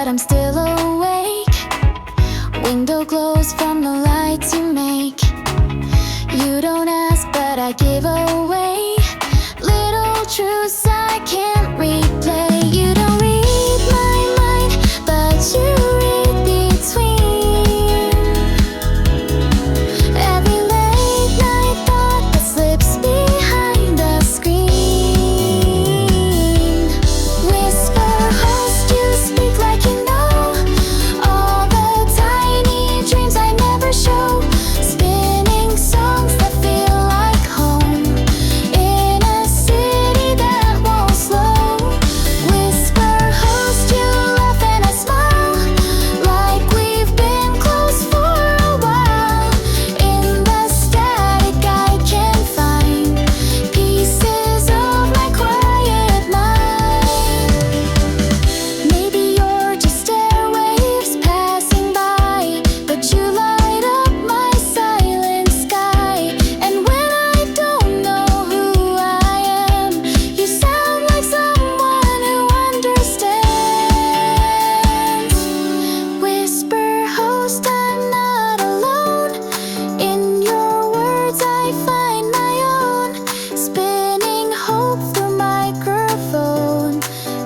I'm still awake. Window glows from the lights you make. You don't ask, but I give away little truths I can't replay. You don't read my mind, but you read between every late night thought that slips behind a screen. Whisper host, you speak like you know all the tiny dreams I never show. Spinning songs that feel like home in a city that won't slow. Whisper host, you laugh and I smile like we've been close for a while. In the static I can find pieces of my quiet mind. Maybe you're just airwaves passing by, but you light up my silent sky. And when I don't know who I am, you sound like someone who understands. Whisper host, I'm not alone. In your words I find my own. Spinning hope through microphone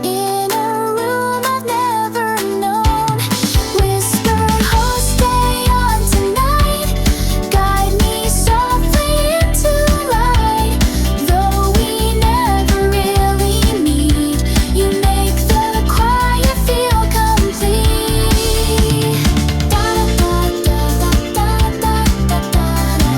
in a room I've never known. Whisper host, stay on tonight. Guide me softly into light. Though we never really meet, you make the quiet feel complete. Da da da da da da da da da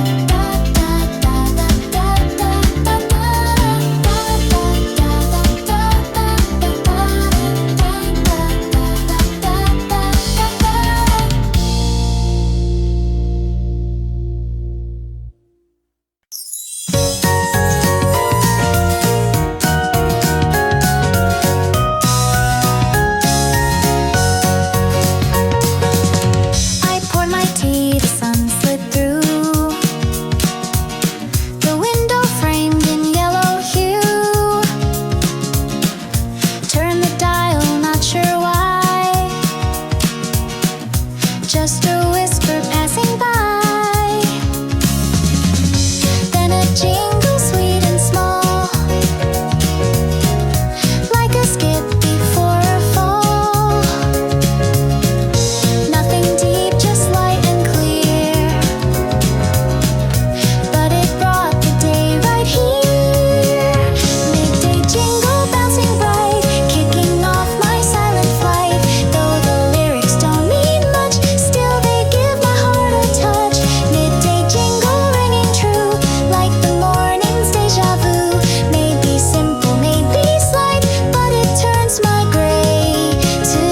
I poured my tea, the sun slid through the window framed in yellow hue. Turn the dial, not sure why. Just a whisper passing by. Then a jingle sweet and small, like a skip before a fall. Nothing deep, just light and clear, but it brought the day right here. Midday jingle bouncing bright, kicking off my silent flight. Though the lyrics don't mean much, still they give my heart a touch. Midday jingle ringing true, like the morning's deja vu. Maybe simple, maybe slight, but it turns my gray to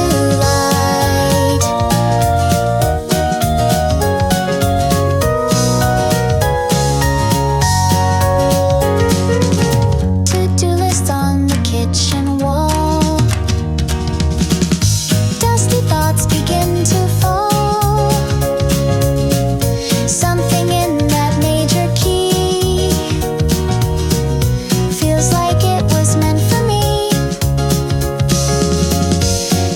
light. To-do list on the kitchen wall. Dusty thoughts begin to fall. Something in that major key feels like it was meant for me.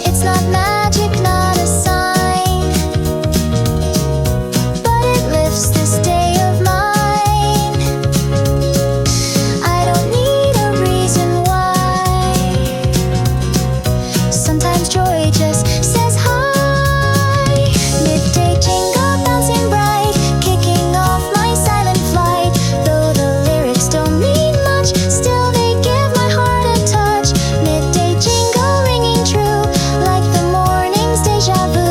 It's not magic, not a sign, but it lifts this day of mine. I don't need a reason why. Sometimes joy just says hi. Midday jingle bouncing bright, kicking off my silent flight. Though the lyrics don't mean much, still they give my heart a touch. Midday jingle ringing true, like the morning's deja vu.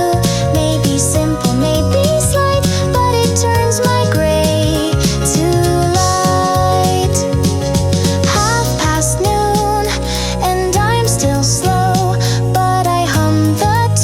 Maybe simple, maybe slight, but it turns my gray to light. Half past noon, and I'm still slow, but I hum the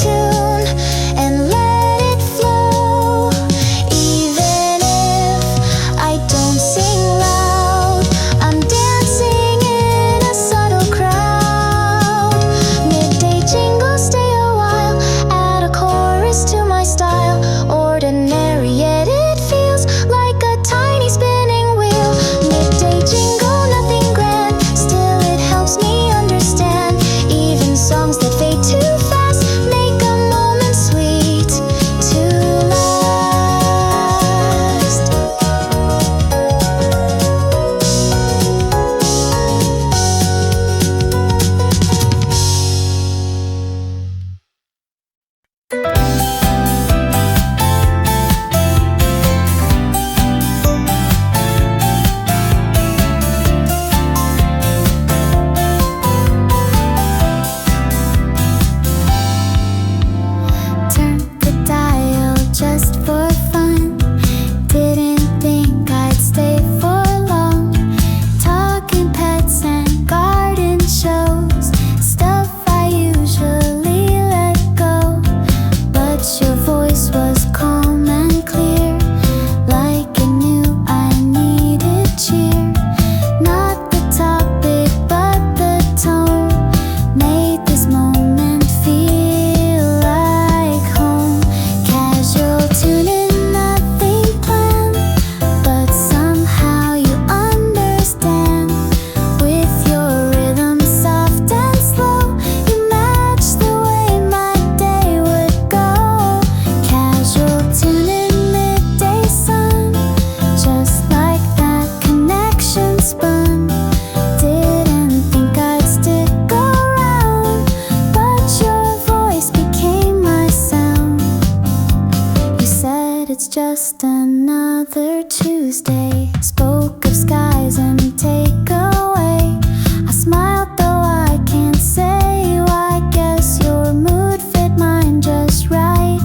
just another Tuesday. Spoke of skies and takeaway. I smiled though I can't say why. Guess your mood fit mine just right.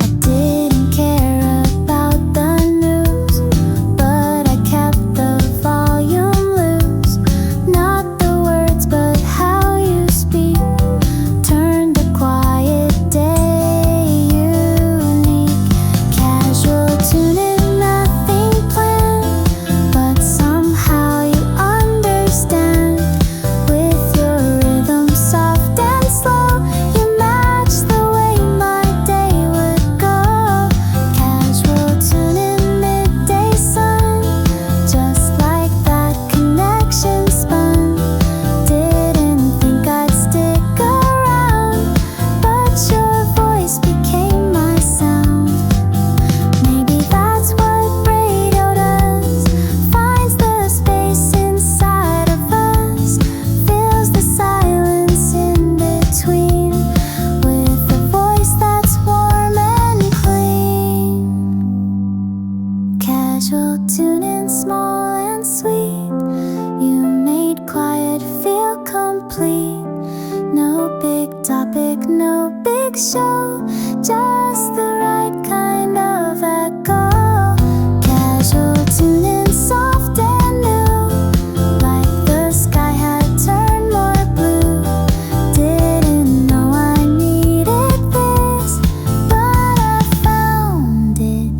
I didn't care about the news, but I kept the volume loose. Not the words, but how you speak turned a quiet day unique. Casual tuning, nothing planned, but somehow you understand. With your rhythm soft and slow, you match the way my day would go. Casual tuning, midday sun, just like that connection spun. Didn't think I'd stick around, but your voice became my sound. Maybe that's what radio does, finds the space inside of us, fills the silence in between with a voice that's warm and clean. Casual tuning, small and sweet, you made quiet feel complete. No big topic, no big show, just the right kind of echo. Casual tuning, soft and new, like the sky had turned more blue. Didn't know I needed this, but I found it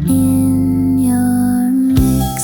in your mix.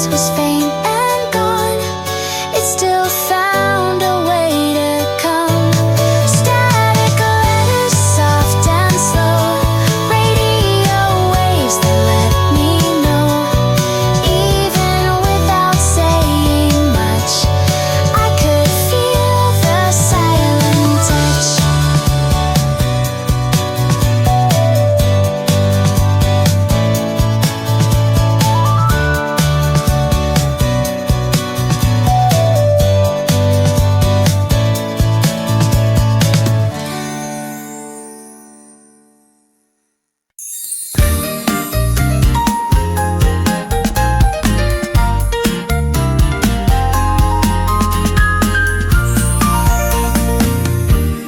voice was faint and gone, it still found a way to come. Static letters, soft and slow, radio waves that let me know. Even without saying much, I could feel the silent touch.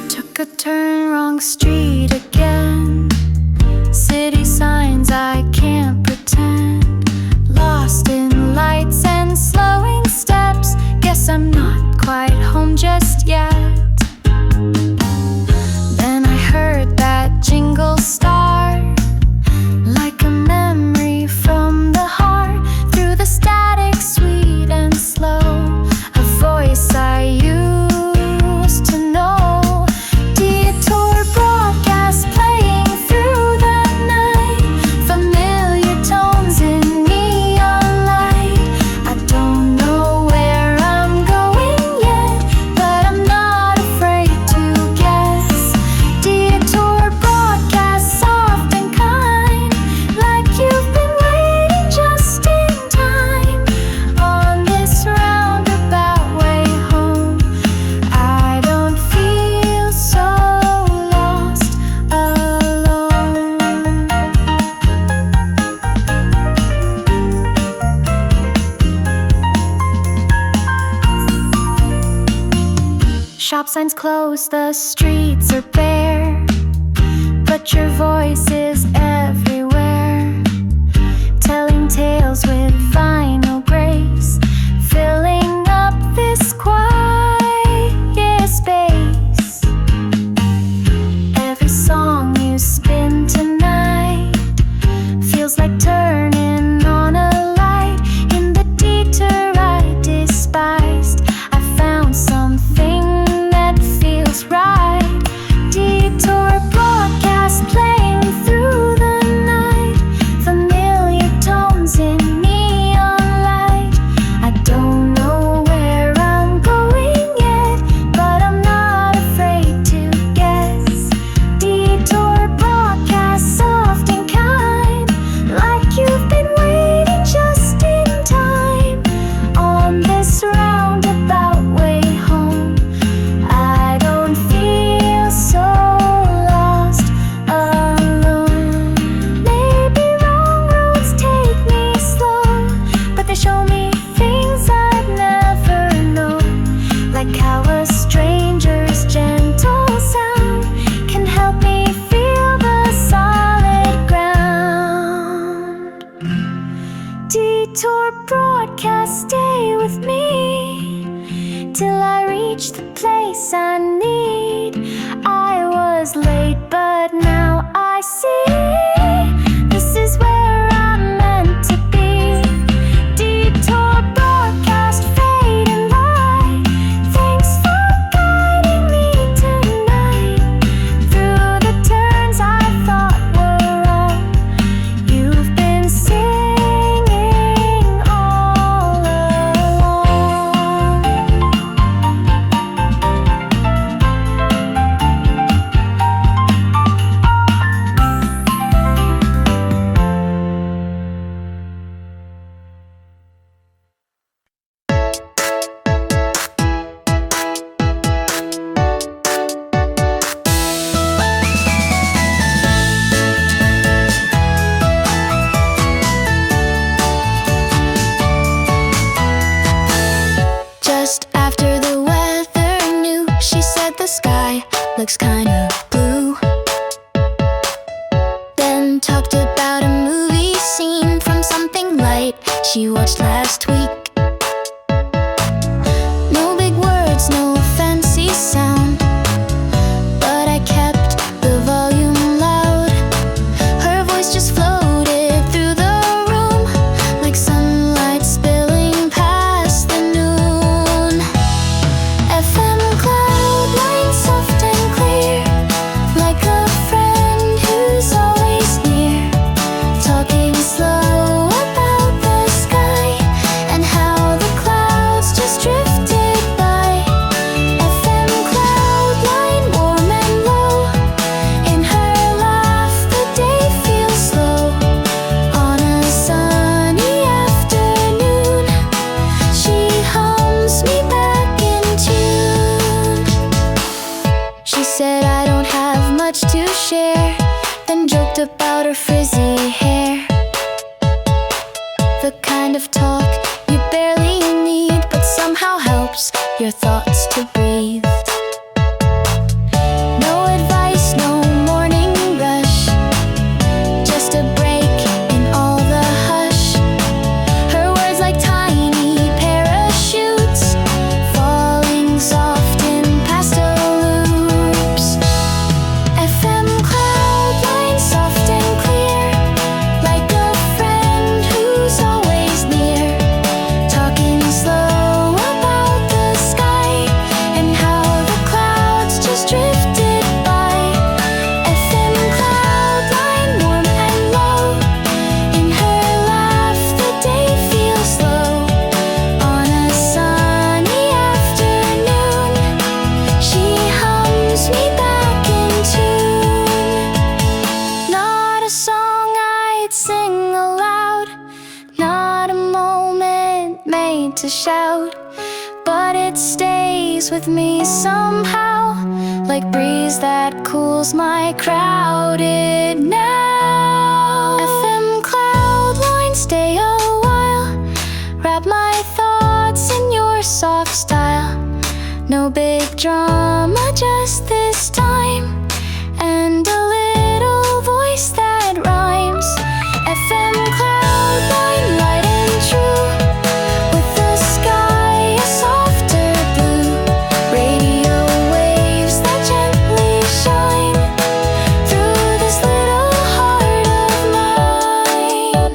Took a turn, wrong street again. City signs, I can't pretend. Lost in lights and slowing steps. Guess I'm not quite home just yet. Then I heard that jingle start, like a memory from the heart. Through the static, sweet and slow, a voice I used to know. Detour broadcast playing through the night, familiar tones in neon light. I don't know where I'm going yet, but I'm not afraid to guess. Detour broadcast, soft and kind, like you've been waiting just in time. On this roundabout way home, I don't feel so lost alone. Shop signs closed, the streets are bare, but your voice is everywhere, telling tales with vinyl grace, filling up this quiet space. Every song you spin tonight feels like turning on a light. In the detour I despised, I found something that feels right. Detour broadcast playing through the night, familiar tones in neon light. I don't know where I'm going yet, but I'm not afraid to guess. Detour broadcast, soft and kind, like you've been waiting just in time. On this roundabout way home, I don't feel so lost alone. Maybe wrong roads take me slow, but they show me things I'd never known, like how a stranger's gentle sound can help me feel the solid ground. Detour broadcast, stay with me till I reach the place I need. I was late, but now I see this is where I'm meant to be. Detour broadcast, fading light. Thanks for guiding me tonight through the turns I thought were wrong. You've been singing all along. Just after the weather knew, she said the sky looks kinda blue. Then talked about a movie scene from something light she watched last week. No big words, no fancy sound, but I kept the volume loud. Her voice just floated through the room like sunlight spilling to shout, but it stays with me somehow, like breeze that cools my crowded now. FM Cloudline, stay a while, wrap my thoughts in your soft style. No big drama just this time, and a little voice that rhymes. FM Cloudline, light and true, with the sky a softer blue. Radio waves that gently shine through this little heart of mine.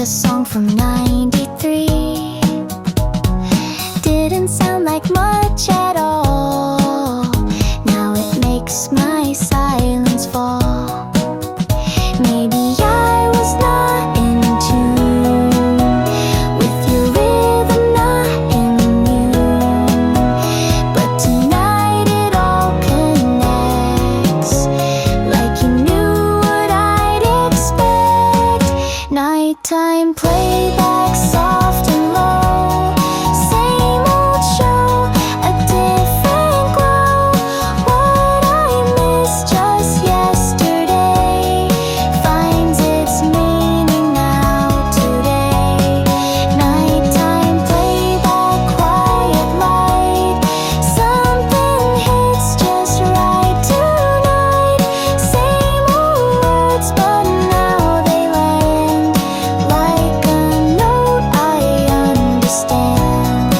a song from '93. Didn't sound like much at all. Now it makes my silence fall. Maybe I was not in tune with your rhythm, not immune. But tonight it all connects, like you knew what I'd expect. Nighttime playback, soft and low. Same old show, a different glow. What I missed just yesterday finds its meaning now today. Nighttime playback, quiet light. Something hits just right tonight. Same old words, but now they land like a note I understand.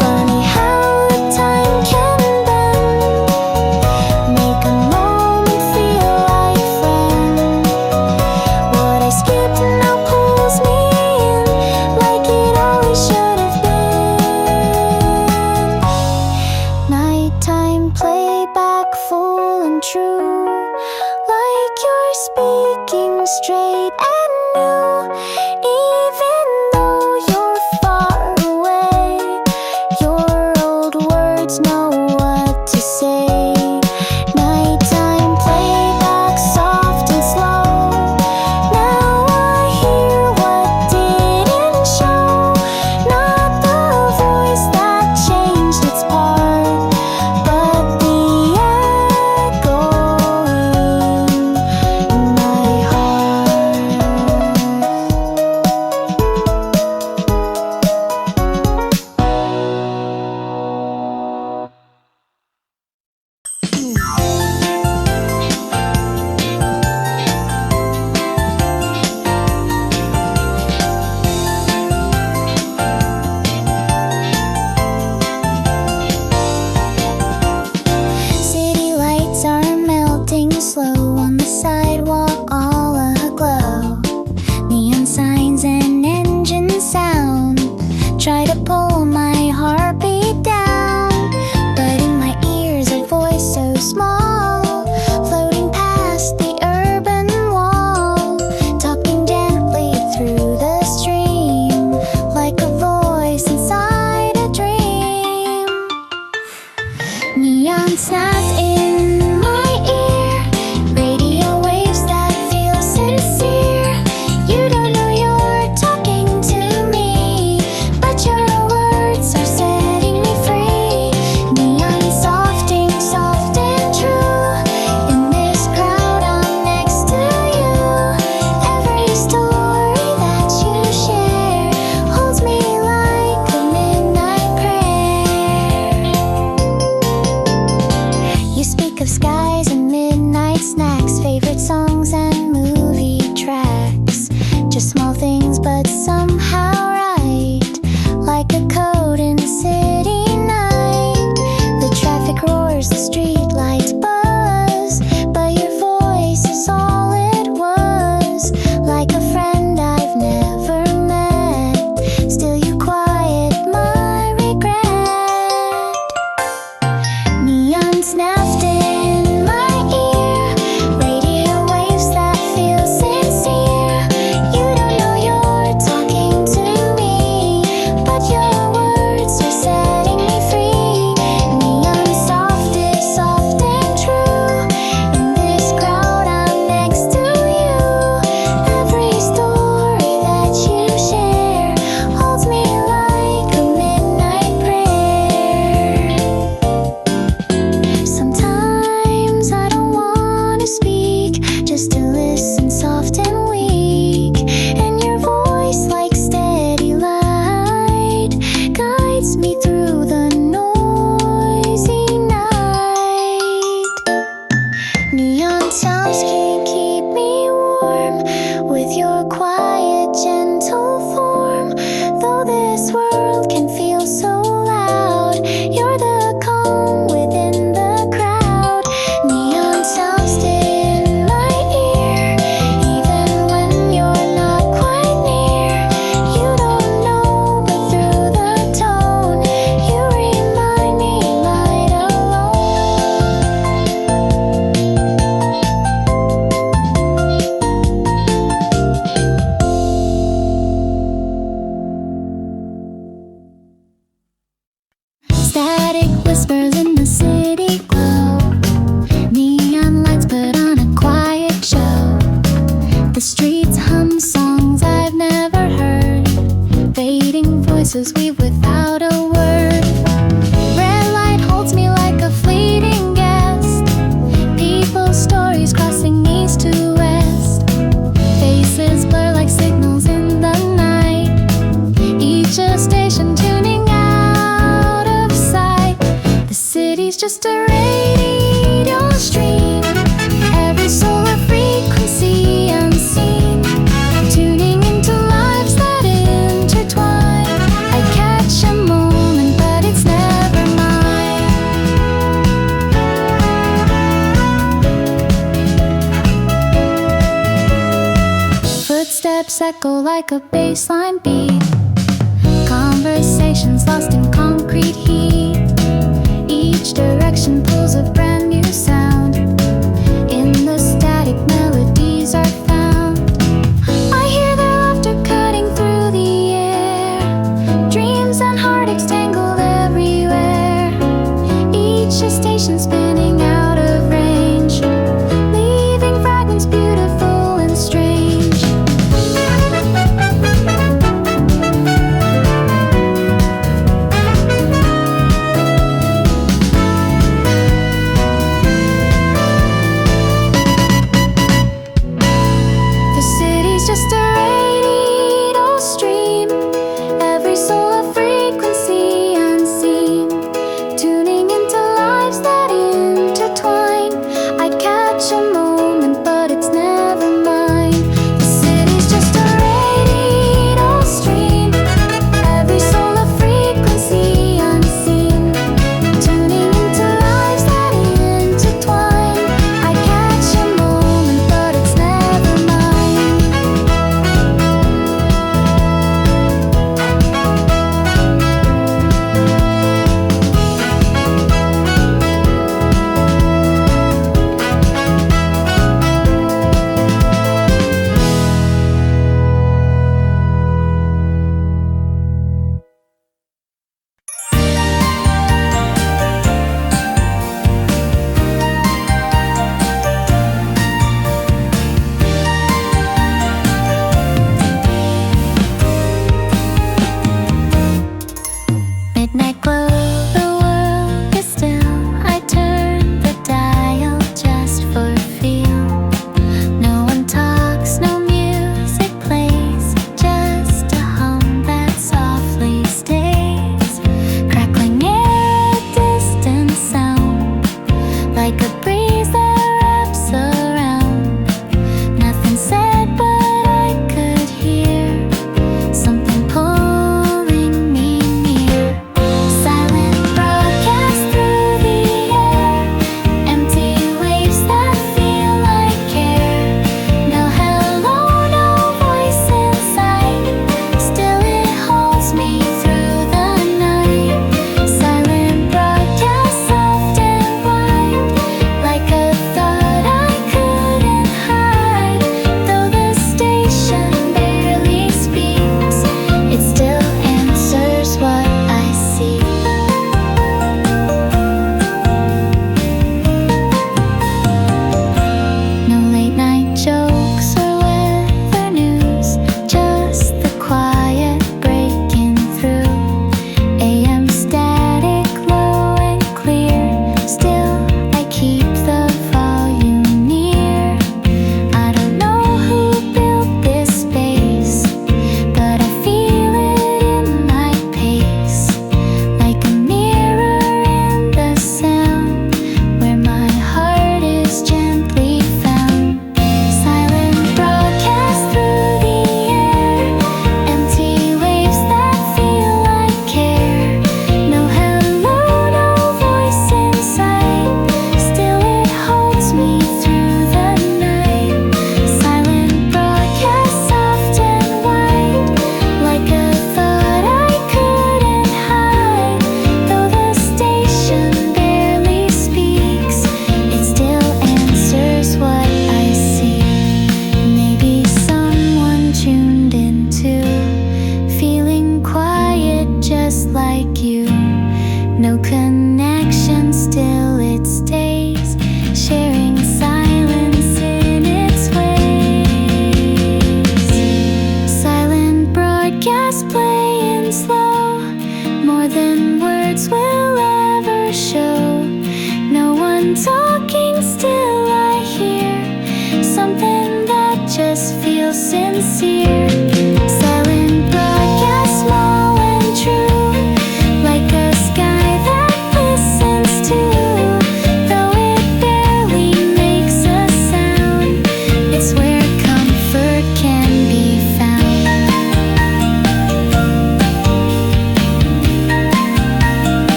Funny how the time can bend, make a moment feel like friend. What I skipped now pulls me in, like it always should have been. Nighttime playback, full and true, like you're speaking straight and new. Even though you're far away, your old words know what to say. Nighttime playback, soft and slow. Now I hear what didn't show. Not the voice that changed its part, but the echoing in my heart. City lights are melting slow on the sidewalk, all aglow. Neon signs and engine sound try to pull my heartbeat down, but in my ears a voice so small, floating past the urban wall, talking gently through the stream, like a voice inside a dream. Neon snapped in my ear, radio waves that feel sincere. You don't know you're talking to me, but your words are setting me free. Neon softing, soft and true. In this crowd I'm next to you. Every story that you share holds me like a midnight prayer. You speak of skies and midnight snacks, favorite songs and movie tracks. Just small things, but somehow right, like a code in a city night. The traffic roars, the street lights buzz, but your voice is all it was, like a friend I've never met. Still you quiet my regret. Neon snapped in my ear, radio waves that feel sincere. You don't know you're talking to me, faces weave without a word. Red light holds me like a fleeting guest. People's stories crossing east to west. Faces blur like signals in the night. Each a station tuning out of sight. The city's just a radio stream. Every solar frequency unseen. Tuning into lives that intertwine. I catch a moment, but it's never mine. Footsteps echo like a bassline beat. Conversations lost in concrete heat. Each direction pulls a brand new sound. In the static, melodies are found. I hear their laughter cutting through the air. Dreams and heartaches tangled everywhere. Each a station spinning out of range, leaving fragments beautiful and strange.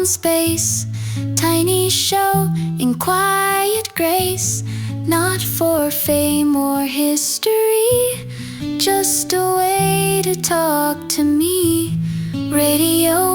space. Tiny show in quiet grace. Not for fame or history, just a way to talk to me. Radio